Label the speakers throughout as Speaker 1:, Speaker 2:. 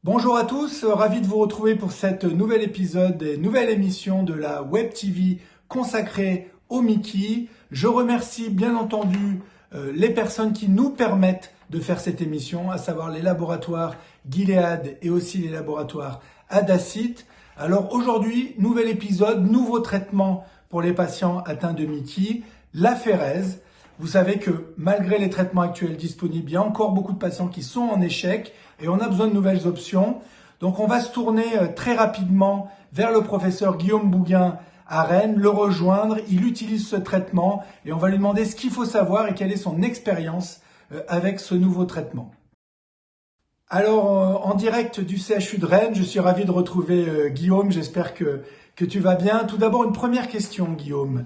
Speaker 1: Bonjour à tous, ravi de vous retrouver pour cette nouvel épisode et nouvelle émission de la Web TV consacrée au Mickey. Je remercie bien entendu les personnes qui nous permettent de faire cette émission, à savoir les laboratoires Gilead et aussi les laboratoires Adacit. Alors aujourd'hui, nouvel épisode, nouveau traitement pour les patients atteints de Mickey, l'aphérèse. Vous savez que malgré les traitements actuels disponibles, il y a encore beaucoup de patients qui sont en échec et on a besoin de nouvelles options. Donc on va se tourner très rapidement vers le professeur Guillaume Bouguin à Rennes, le rejoindre. Il utilise ce traitement et on va lui demander ce qu'il faut savoir et quelle est son expérience avec ce nouveau traitement. Alors en direct du CHU de Rennes, je suis ravi de retrouver Guillaume. J'espère que tu vas bien. Tout d'abord, une première question, Guillaume.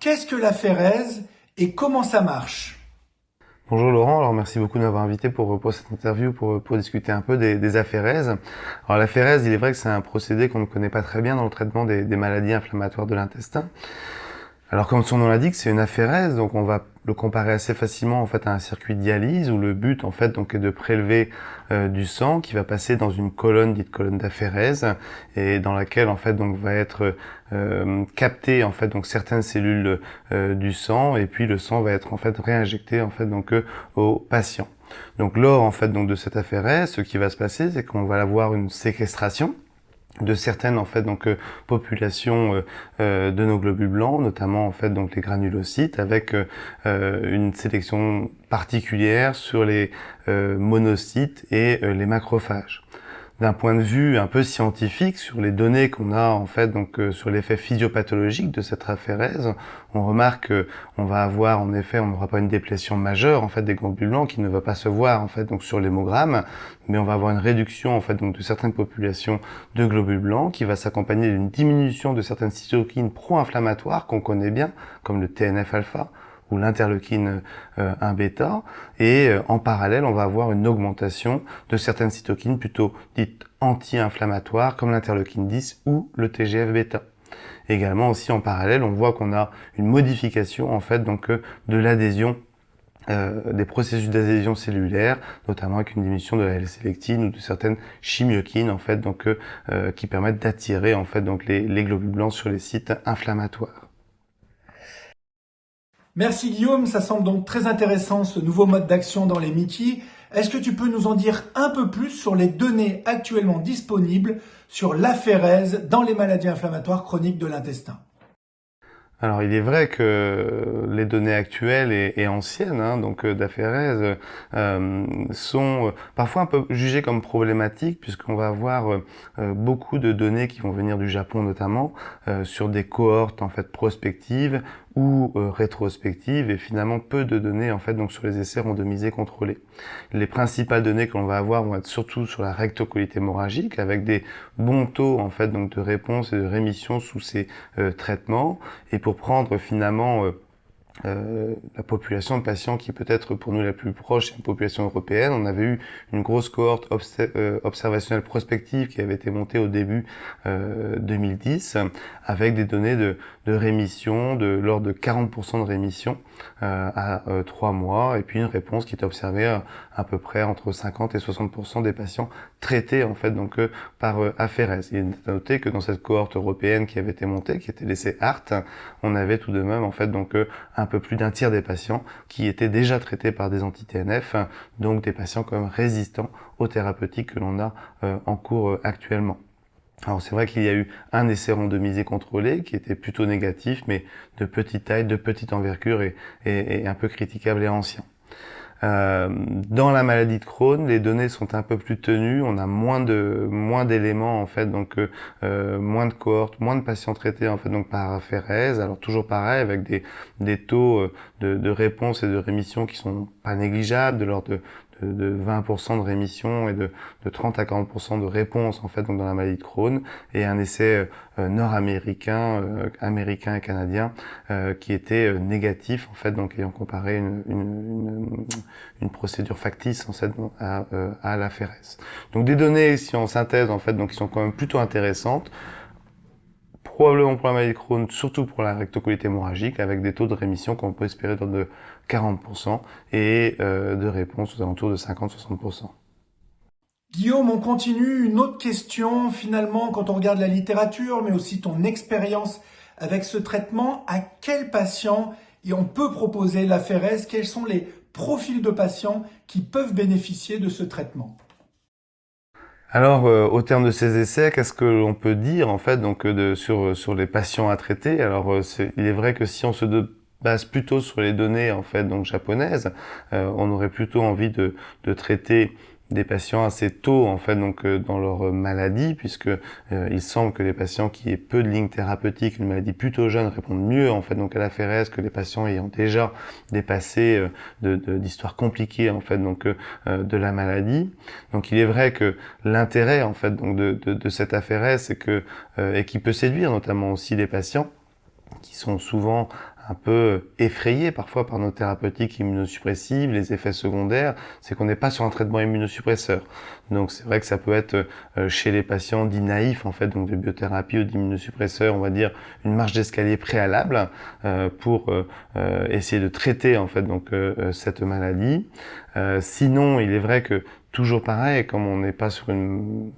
Speaker 1: Qu'est-ce que l'aphérèse et comment ça marche?
Speaker 2: Bonjour Laurent, alors merci beaucoup de m'avoir invité pour cette interview pour discuter un peu des aphérèses. Alors l'aphérèse, il est vrai que c'est un procédé qu'on ne connaît pas très bien dans le traitement des maladies inflammatoires de l'intestin. Alors comme son nom l'indique, c'est une aphérèse, donc on va le comparer assez facilement en fait à un circuit de dialyse où le but en fait donc est de prélever du sang qui va passer dans une colonne dite colonne d'aphérèse et dans laquelle en fait donc va être capté en fait donc certaines cellules du sang et puis le sang va être en fait réinjecté en fait donc au patient. Donc lors en fait donc de cette aphérèse, ce qui va se passer, c'est qu'on va avoir une séquestration de certaines en fait donc populations de nos globules blancs, notamment en fait donc les granulocytes, avec une sélection particulière sur les monocytes et les macrophages. D'un point de vue un peu scientifique, sur les données qu'on a en fait donc sur l'effet physiopathologique de cette aphérèse, on remarque qu'on va avoir en effet, on n'aura pas une déplétion majeure en fait des globules blancs qui ne va pas se voir en fait donc sur l'hémogramme, mais on va avoir une réduction en fait donc de certaines populations de globules blancs qui va s'accompagner d'une diminution de certaines cytokines pro-inflammatoires qu'on connaît bien, comme le TNF-alpha ou l'interleukine 1 bêta, et en parallèle, on va avoir une augmentation de certaines cytokines plutôt dites anti-inflammatoires, comme l'interleukine 10 ou le TGF bêta. Également aussi en parallèle, on voit qu'on a une modification en fait donc de l'adhésion des processus d'adhésion cellulaire, notamment avec une diminution de la L-sélectine ou de certaines chimiokines en fait donc qui permettent d'attirer en fait donc les globules blancs sur les sites inflammatoires.
Speaker 1: Merci Guillaume, ça semble donc très intéressant ce nouveau mode d'action dans les Mickey. Est-ce que tu peux nous en dire un peu plus sur les données actuellement disponibles sur l'aphérèse dans les maladies inflammatoires chroniques de l'intestin?
Speaker 2: Alors, il est vrai que les données actuelles et anciennes, donc d'aphérèse, sont parfois un peu jugées comme problématiques puisqu'on va avoir beaucoup de données qui vont venir du Japon notamment sur des cohortes en fait prospectives ou rétrospectives et finalement peu de données en fait donc sur les essais randomisés contrôlés. Les principales données que l'on va avoir vont être surtout sur la rectocolite hémorragique avec des bons taux en fait donc de réponse et de rémission sous ces traitements. Et pour prendre finalement la population de patients qui peut être pour nous la plus proche, une population européenne, on avait eu une grosse cohorte observationnelle prospective qui avait été montée au début 2010 avec des données de rémission de l'ordre de 40% de rémission à 3 mois et puis une réponse qui était observée à peu près entre 50 et 60% des patients traités en fait donc par aphérèse. Il est à noter que dans cette cohorte européenne qui avait été montée, qui était l'essai ART, on avait tout de même en fait donc un peu plus d'un tiers des patients qui étaient déjà traités par des anti-TNF, donc des patients quand même résistants aux thérapeutiques que l'on a en cours actuellement. Alors c'est vrai qu'il y a eu un essai randomisé contrôlé qui était plutôt négatif, mais de petite taille, de petite envergure et un peu critiquable et ancien. Dans la maladie de Crohn, les données sont un peu plus tenues, on a moins d'éléments en fait, donc moins de cohortes, moins de patients traités en fait donc par aphérèse. Alors toujours pareil avec des taux de réponse et de rémission qui sont pas négligeables, de l'ordre de 20% de rémission et de 30 à 40% de réponse en fait donc dans la maladie de Crohn et un essai nord-américain, américain et canadien qui était négatif en fait donc ayant comparé une procédure factice en fait à l'aphérèse. Donc des données ici en synthèse en fait donc qui sont quand même plutôt intéressantes. Probablement pour la maladie de Crohn, surtout pour la rectocolite hémorragique, avec des taux de rémission qu'on peut espérer de 40% et de réponse aux alentours de 50-60%.
Speaker 1: Guillaume, on continue. Une autre question, finalement, quand on regarde la littérature, mais aussi ton expérience avec ce traitement, à quel patient et on peut proposer l'aphérèse? Quels sont les profils de patients qui peuvent bénéficier de ce traitement?
Speaker 2: Alors, au terme de ces essais, qu'est-ce que l'on peut dire en fait sur les patients à traiter? Alors, il est vrai que si on base plutôt sur les données en fait donc japonaises, on aurait plutôt envie de traiter des patients assez tôt en fait dans leur maladie, puisque il semble que les patients qui aient peu de lignes thérapeutiques, une maladie plutôt jeune, répondent mieux en fait donc à l'aphérèse que les patients ayant déjà dépassé d'histoires compliquées en fait de la maladie. Donc il est vrai que l'intérêt en fait de cette aphérèse, c'est que et qui peut séduire notamment aussi les patients qui sont souvent un peu effrayés parfois par nos thérapeutiques immunosuppressives, les effets secondaires, c'est qu'on n'est pas sur un traitement immunosuppresseur. Donc c'est vrai que ça peut être chez les patients dits naïfs en fait, donc de biothérapie ou d'immunosuppresseurs, on va dire une marche d'escalier préalable pour essayer de traiter en fait cette maladie. Sinon, il est vrai que toujours pareil, comme on n'est pas sur une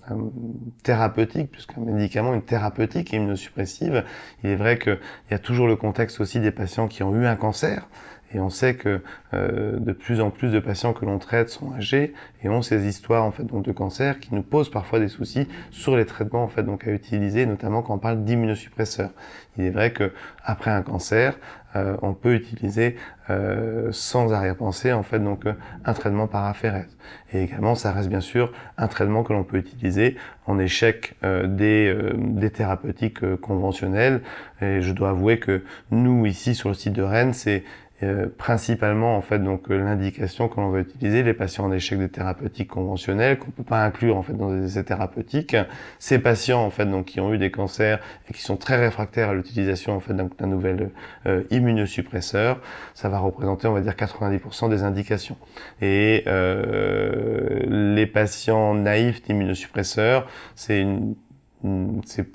Speaker 2: thérapeutique, puisqu'un médicament, une thérapeutique immunosuppressive, il est vrai qu'il y a toujours le contexte aussi des patients qui ont eu un cancer. Et on sait que de plus en plus de patients que l'on traite sont âgés et ont ces histoires en fait donc de cancer qui nous posent parfois des soucis sur les traitements en fait donc à utiliser, notamment quand on parle d'immunosuppresseurs. Il est vrai que après un cancer, on peut utiliser sans arrière-pensée en fait donc un traitement par aphérèse. Et également, ça reste bien sûr un traitement que l'on peut utiliser en échec des thérapeutiques conventionnelles. Et je dois avouer que nous ici sur le site de Rennes, c'est principalement en fait donc l'indication que l'on va utiliser les patients en échec des thérapeutiques conventionnelles qu'on peut pas inclure en fait dans des essais thérapeutiques. Ces patients en fait donc qui ont eu des cancers et qui sont très réfractaires à l'utilisation en fait d'un nouvel immunosuppresseur, ça va représenter on va dire 90% des indications. Et les patients naïfs d'immunosuppresseurs, c'est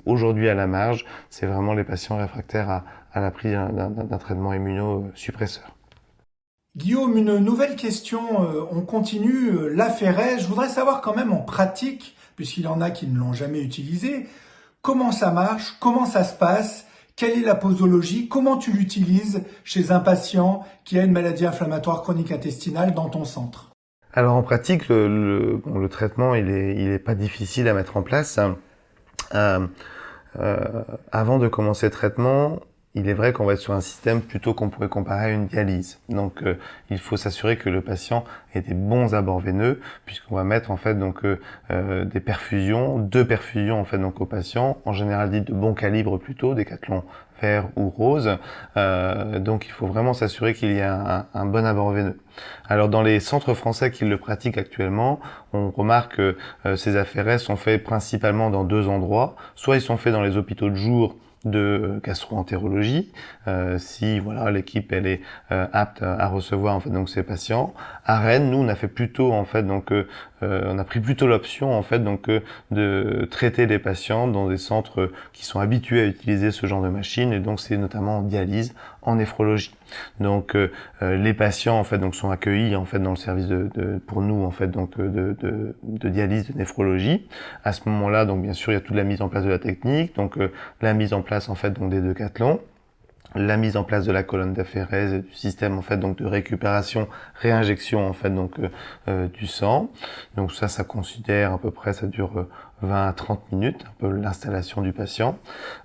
Speaker 2: aujourd'hui à la marge, c'est vraiment les patients réfractaires à la prise d'un traitement immunosuppresseur.
Speaker 1: Guillaume, une nouvelle question, on continue, l'aphérèse. Je voudrais savoir quand même en pratique, puisqu'il y en a qui ne l'ont jamais utilisé, comment ça marche, comment ça se passe, quelle est la posologie, comment tu l'utilises chez un patient qui a une maladie inflammatoire chronique intestinale dans ton centre.
Speaker 2: Alors en pratique, le traitement, il est pas difficile à mettre en place. Euh, Avant de commencer le traitement, il est vrai qu'on va être sur un système plutôt qu'on pourrait comparer à une dialyse. Donc il faut s'assurer que le patient ait des bons abords veineux, puisqu'on va mettre en fait des perfusions, 2 perfusions en fait donc au patient, en général dites de bon calibre plutôt, Décathlon vert ou rose. Donc il faut vraiment s'assurer qu'il y a un bon abord veineux. Alors dans les centres français qui le pratiquent actuellement, on remarque que ces aphérèses sont faits principalement dans 2 endroits. Soit ils sont faits dans les hôpitaux de jour de gastro-entérologie, si voilà l'équipe elle est apte à recevoir en fait donc ces patients. À Rennes, nous on a fait plutôt en fait on a pris plutôt l'option en fait de traiter les patients dans des centres qui sont habitués à utiliser ce genre de machine, et donc c'est notamment en dialyse, en néphrologie. Donc les patients en fait donc sont accueillis en fait dans le service pour nous en fait donc de dialyse, de néphrologie. À ce moment-là, donc bien sûr il y a toute la mise en place de la technique, donc la mise en place en fait donc des Décathlons, la mise en place de la colonne d'aphérèse et du système en fait donc de récupération, réinjection en fait donc du sang. Donc ça considère à peu près, ça dure 20 à 30 minutes, un peu l'installation du patient.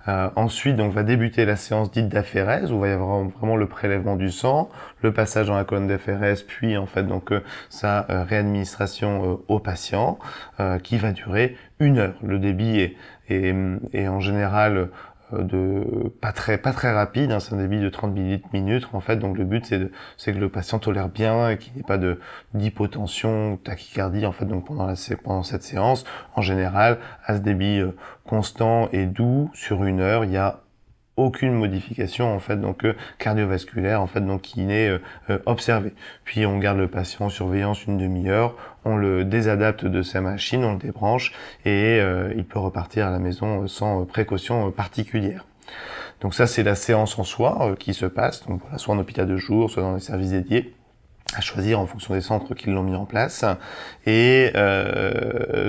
Speaker 2: Ensuite, donc va débuter la séance dite d'aphérèse où il va y avoir vraiment le prélèvement du sang, le passage dans la colonne d'aphérèse, puis en fait donc sa réadministration au patient qui va durer 1 heure. Le débit est en général pas très rapide, hein, c'est un débit de 30 minutes en fait, donc le but c'est que le patient tolère bien et qu'il n'y ait pas d'hypotension, tachycardie en fait donc pendant cette séance. En général, à ce débit constant et doux sur 1 heure, il y a aucune modification en fait donc cardiovasculaire en fait donc qui n'est observée. Puis on garde le patient en surveillance 1 demi-heure, on le désadapte de sa machine, on le débranche et il peut repartir à la maison sans précaution particulière. Donc ça c'est la séance en soi qui se passe, donc voilà, soit en hôpital de jour, soit dans les services dédiés. à choisir en fonction des centres qui l'ont mis en place. Et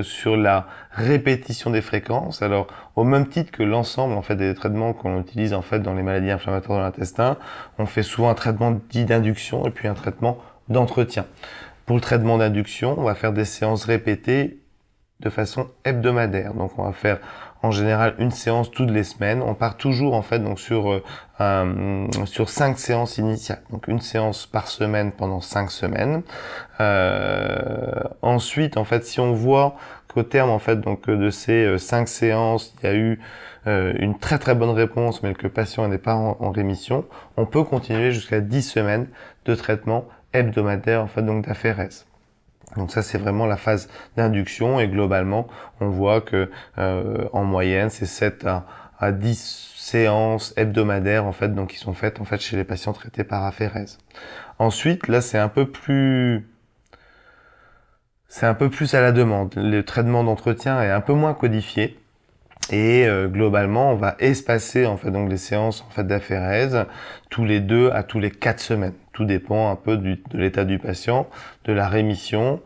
Speaker 2: sur la répétition des fréquences, alors au même titre que l'ensemble en fait des traitements qu'on utilise en fait dans les maladies inflammatoires de l'intestin, on fait souvent un traitement dit d'induction et puis un traitement d'entretien. Pour le traitement d'induction, on va faire des séances répétées de façon hebdomadaire. Donc on va faire en général une séance toutes les semaines. On part toujours en fait donc sur 5 séances initiales. Donc une séance par semaine pendant 5 semaines. Ensuite en fait si on voit qu'au terme en fait donc de ces 5 séances, il y a eu une très très bonne réponse mais que le patient n'est pas en rémission, on peut continuer jusqu'à 10 semaines de traitement hebdomadaire en fait donc d'aphérèse. Donc ça c'est vraiment la phase d'induction et globalement on voit que en moyenne c'est 7 à 10 séances hebdomadaires en fait donc qui sont faites en fait chez les patients traités par aphérèse. Ensuite là c'est un peu plus à la demande. Le traitement d'entretien est un peu moins codifié. Et globalement, on va espacer en fait donc les séances en fait d'aphérèse tous les 2 à tous les 4 semaines. Tout dépend un peu de l'état du patient, de la rémission.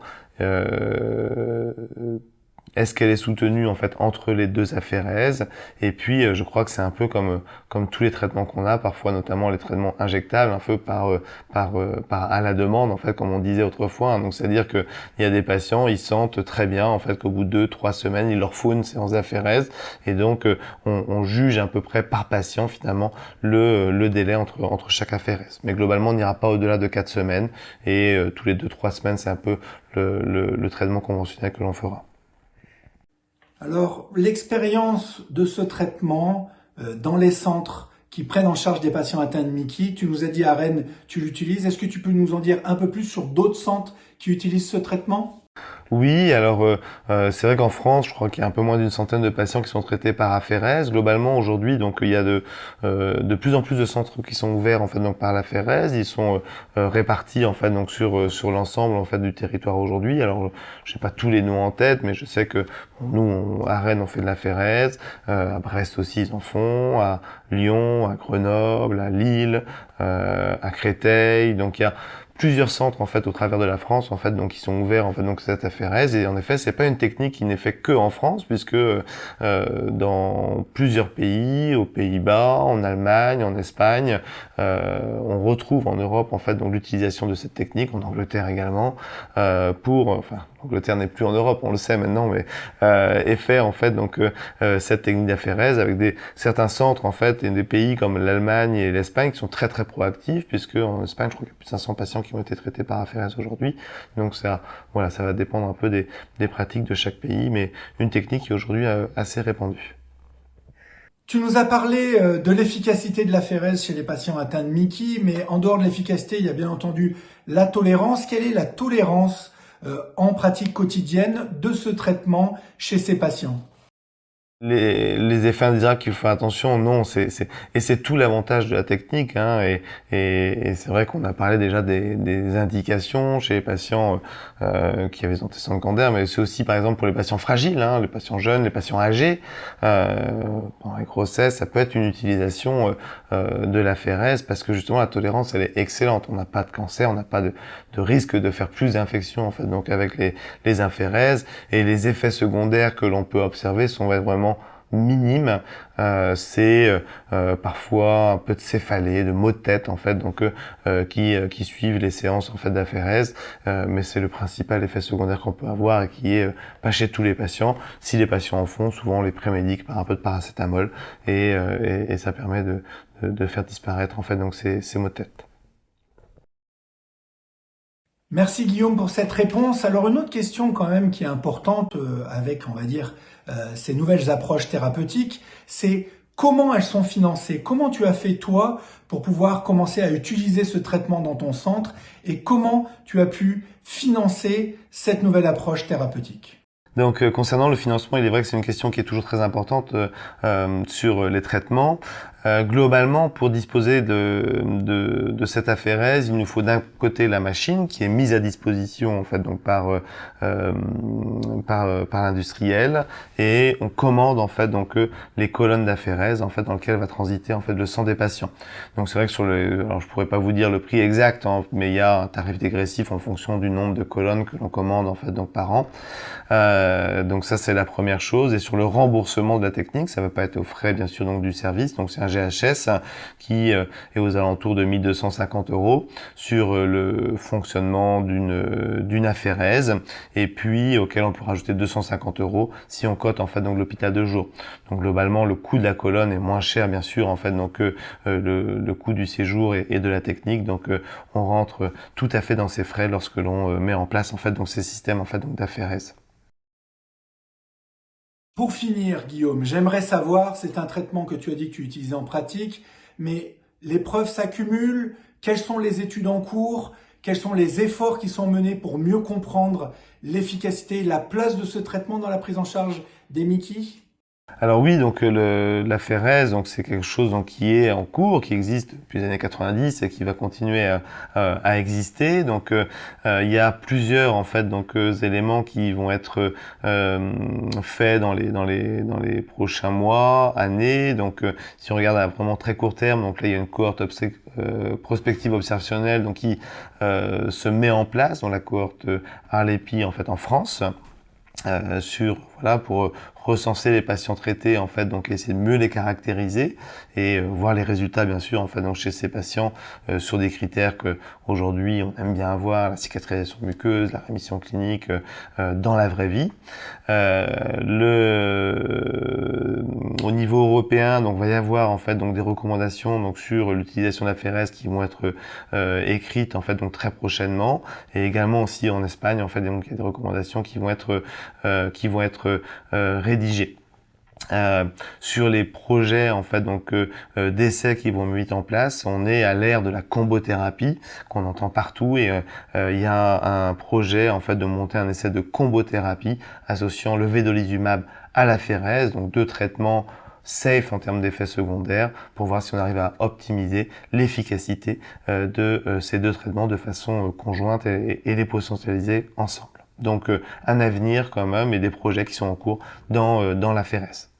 Speaker 2: Est-ce qu'elle est soutenue en fait entre les 2 aphérèses? Et puis je crois que c'est un peu comme tous les traitements qu'on a, parfois notamment les traitements injectables, un peu par à la demande en fait, comme on disait autrefois. Hein. Donc c'est-à-dire que il y a des patients, ils sentent très bien en fait qu'au bout de 2-3 semaines, il leur faut une séance d'aphérèse et donc on juge à peu près par patient finalement le délai entre chaque aphérèse. Mais globalement, on n'ira pas au-delà de 4 semaines et tous les 2-3 semaines, c'est un peu le traitement conventionnel que l'on fera.
Speaker 1: Alors, l'expérience de ce traitement dans les centres qui prennent en charge des patients atteints de Mickey, tu nous as dit à Rennes, tu l'utilises. Est-ce que tu peux nous en dire un peu plus sur d'autres centres qui utilisent ce traitement ?
Speaker 2: Oui, alors c'est vrai qu'en France, je crois qu'il y a un peu moins d'une centaine de patients qui sont traités par aphérèse. Globalement, aujourd'hui, donc il y a de plus en plus de centres qui sont ouverts en fait donc par l'aphérèse. Ils sont répartis en fait donc sur l'ensemble en fait du territoire aujourd'hui. Alors, je sais pas tous les noms en tête, mais je sais que nous à Rennes on fait de l'aphérèse, à Brest aussi ils en font, à Lyon, à Grenoble, à Lille, à Créteil. Donc il y a plusieurs centres en fait au travers de la France en fait donc qui sont ouverts en fait donc cette aphérèse et en effet c'est pas une technique qui n'est faite que en France puisque dans plusieurs pays, aux Pays-Bas, en Allemagne, en Espagne, on retrouve en Europe en fait donc l'utilisation de cette technique, en Angleterre également l'Angleterre n'est plus en Europe, on le sait maintenant, mais est fait en fait donc cette technique d'aphérèse avec certains centres en fait et des pays comme l'Allemagne et l'Espagne qui sont très très proactifs puisque en Espagne je crois qu'il y a plus de 500 patients qui ont été traités par aphérèse aujourd'hui. Donc ça va dépendre un peu des pratiques de chaque pays, mais une technique qui est aujourd'hui assez répandue.
Speaker 1: Tu nous as parlé de l'efficacité de l'aphérèse chez les patients atteints de Mickey, mais en dehors de l'efficacité, il y a bien entendu la tolérance. Quelle est la tolérance en pratique quotidienne de ce traitement chez ces patients ?
Speaker 2: Les effets indésirables qu'il faut faire attention, non, c'est tout l'avantage de la technique, hein, et c'est vrai qu'on a parlé déjà des indications chez les patients qui avaient des antécédents cancer, mais c'est aussi par exemple pour les patients fragiles, hein, les patients jeunes, les patients âgés, pendant les grossesses, ça peut être une utilisation de l'aphérèse parce que justement la tolérance elle est excellente, on n'a pas de cancer, on n'a pas de risque de faire plus d'infections en fait donc avec les aphérèses et les effets secondaires que l'on peut observer sont vraiment minime, c'est parfois un peu de céphalée, de maux de tête en fait, donc qui suivent les séances en fait d'aphérèse, mais c'est le principal effet secondaire qu'on peut avoir et qui est pas chez tous les patients. Si les patients en font, souvent on les prémédique par un peu de paracétamol et ça permet de faire disparaître en fait donc ces maux de tête.
Speaker 1: Merci Guillaume pour cette réponse. Alors une autre question quand même qui est importante avec, on va dire, ces nouvelles approches thérapeutiques, c'est comment elles sont financées? Comment tu as fait toi pour pouvoir commencer à utiliser ce traitement dans ton centre et comment tu as pu financer cette nouvelle approche thérapeutique?
Speaker 2: Donc concernant le financement, il est vrai que c'est une question qui est toujours très importante sur les traitements. Globalement, pour disposer de cette aphérèse, il nous faut d'un côté la machine qui est mise à disposition en fait donc par l'industriel, et on commande en fait donc les colonnes d'aphérèse en fait dans lesquelles va transiter en fait le sang des patients. Donc c'est vrai que alors je pourrais pas vous dire le prix exact, hein, mais il y a un tarif dégressif en fonction du nombre de colonnes que l'on commande en fait donc par an. Donc ça c'est la première chose. Et sur le remboursement de la technique, ça va pas être aux frais bien sûr donc du service. Donc c'est un GHS qui est aux alentours de 1250 € sur le fonctionnement d'une aphérèse, et puis auquel on peut rajouter 250 € si on cote en fait donc l'hôpital de jour. Donc globalement le coût de la colonne est moins cher bien sûr en fait donc que le coût du séjour et de la technique. Donc on rentre tout à fait dans ces frais lorsque l'on met en place en fait donc ces systèmes en fait donc d'aphérèse.
Speaker 1: Pour finir, Guillaume, j'aimerais savoir, c'est un traitement que tu as dit que tu utilisais en pratique, mais les preuves s'accumulent. Quelles sont les études en cours? Quels sont les efforts qui sont menés pour mieux comprendre l'efficacité et la place de ce traitement dans la prise en charge des MICI?
Speaker 2: Alors oui, donc l'aphérèse, donc c'est quelque chose donc qui est en cours, qui existe depuis les années 90 et qui va continuer à exister. Donc il y a plusieurs en fait donc éléments qui vont être faits dans les prochains mois, années. Donc si on regarde à vraiment très court terme, donc là il y a une cohorte prospective observationnelle donc qui se met en place dans la cohorte Arlepi en fait en France. Pour recenser les patients traités en fait, donc essayer de mieux les caractériser et voir les résultats bien sûr en fait donc chez ces patients sur des critères que aujourd'hui on aime bien avoir, la cicatrisation muqueuse, la rémission clinique dans la vraie vie. Au niveau européen, donc va y avoir en fait donc des recommandations donc sur l'utilisation de l'aphérèse qui vont être écrites en fait donc très prochainement, et également aussi en Espagne en fait donc il y a des recommandations qui vont être rédigées. Sur les projets en fait donc d'essais qui vont être mis en place, on est à l'ère de la combothérapie qu'on entend partout, et il y a un projet en fait de monter un essai de combothérapie associant le vedolizumab à l'aphérèse, donc deux traitements safe en termes d'effets secondaires, pour voir si on arrive à optimiser l'efficacité de ces deux traitements de façon conjointe et les potentialiser ensemble. Donc un avenir quand même et des projets qui sont en cours dans l'aphérèse.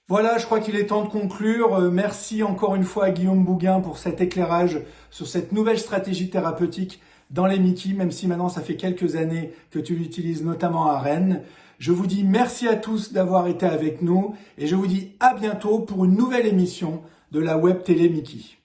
Speaker 1: Voilà, je crois qu'il est temps de conclure. Merci encore une fois à Guillaume Bouguin pour cet éclairage sur cette nouvelle stratégie thérapeutique dans les MICI, même si maintenant ça fait quelques années que tu l'utilises notamment à Rennes. Je vous dis merci à tous d'avoir été avec nous et je vous dis à bientôt pour une nouvelle émission de la Web Télé MICI.